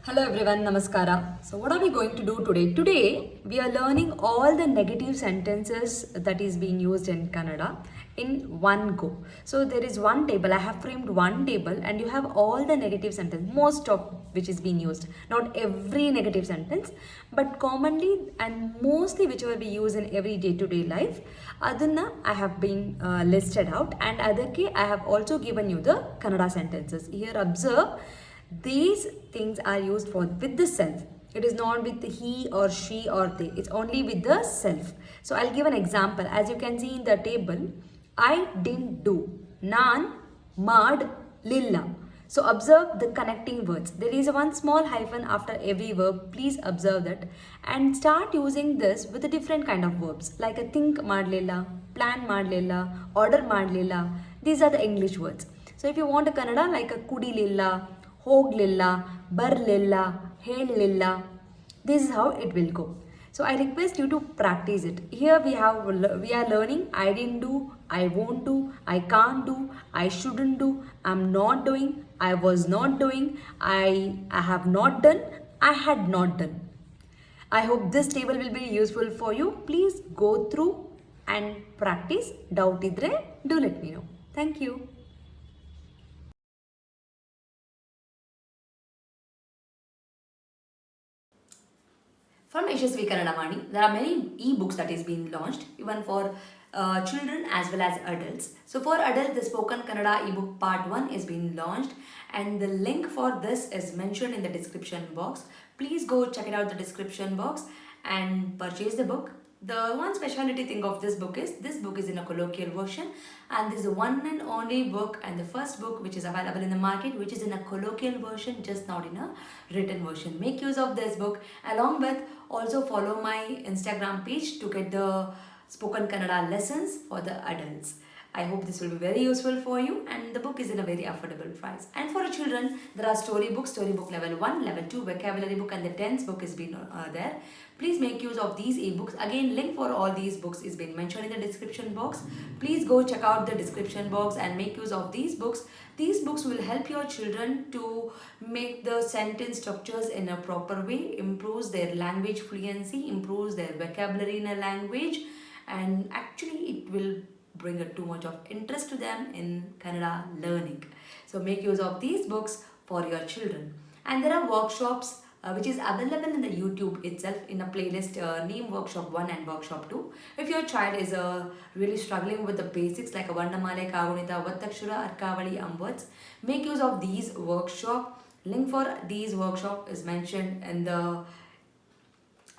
Hello everyone, Namaskara. So what are we going to do today? Today we are learning all the negative sentences that is being used in Kannada in one go. So there is one table, I have framed one table and you have all the negative sentence, most of which is being used. Not every negative sentence, but commonly and mostly whichever we use in every day-to-day life. Adana I have been listed out, and adake I have also given you the Kannada sentences. Here observe, these things are used for with the self. It is not with he or she or they. It's only with the self. So I'll give an example. As you can see in the table, I didn't do. Nan mad lilla. So observe the connecting words. There is one small hyphen after every verb. Please observe that. And start using this with a different kind of verbs. Like a think madlilla, plan madlilla, order madlilla. These are the English words. So if you want a Kannada like a kudililla, ಹೋಗ್ಲಿಲ್ಲ ಬರಲಿಲ್ಲ ಹೇಳಲಿಲ್ಲ, this is how it will go. So I request you to practice it. Here we are learning I didn't do, I won't do, I can't do, I shouldn't do, I'm not doing, I was not doing, I have not done, I had not done. I hope this table will be useful for you. Please go through and practice. Doubt idre do let me know. Thank you. From Yashaswi Vaani, there are many e-books that is being launched, even for children as well as adults. So for adults, the Spoken Kannada ebook part 1 is being launched, and the link for this is mentioned in the description box. Please go check it out the description box and purchase the book. The one specialty thing of this book is in a colloquial version, and this is the one and only book and the first book which is available in the market which is in a colloquial version, just not in a written version. Make use of this book. Along with, also follow my Instagram page to get the spoken Kannada lessons for the adults. I hope this will be very useful for you, and the book is in a very affordable price. And for children, there are storybook level 1, level 2, vocabulary book, and the tense book is been there. Please make use of these ebooks. Again, link for all these books is been mentioned in the description box. Please go check out the description box and make use of these books. These books will help your children to make the sentence structures in a proper way, improves their language fluency, improves their vocabulary in a language, and actually it will bring too much of interest to them in Kannada learning. So make use of these books for your children. And there are workshops which is available in the YouTube itself in a playlist named Workshop 1 and Workshop 2. If your child is really struggling with the basics like a Varnamale, Kagunita, Vattakshura, Arkavali, words, make use of these workshop. Link for these workshop is mentioned in the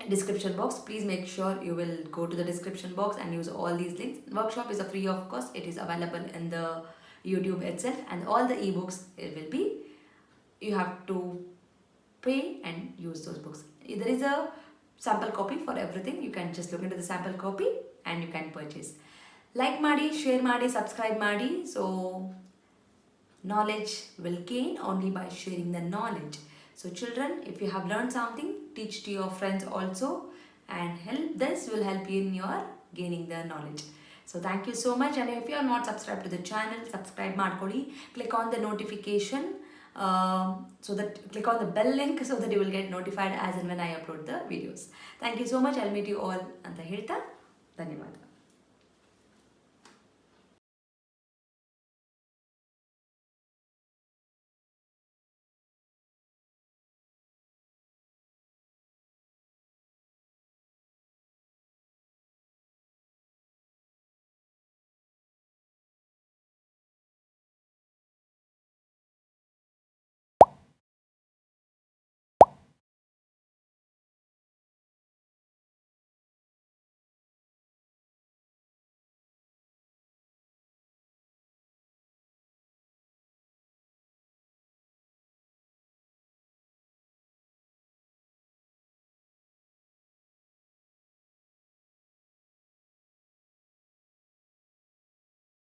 description box. Please make sure you will go to the description box and use all these links. Workshop is a free of cost. It is available in the YouTube itself, and all the ebooks it will be, you have to pay and use those books. There is a sample copy for everything. You can just look into the sample copy and you can purchase. Like maadi, share maadi, subscribe maadi. So knowledge will gain only by sharing the knowledge. So children, if you have learned something, teach to your friends also, and this will help you in your gaining the knowledge. So thank you so much, and if you are not subscribed to the channel, subscribe madkodi. Click on the notification, click on the bell link so that you will get notified as and when I upload the videos. Thank you so much. I'll meet you all anta ಹೇಳ್ತಾ ಧನ್ಯವಾದ.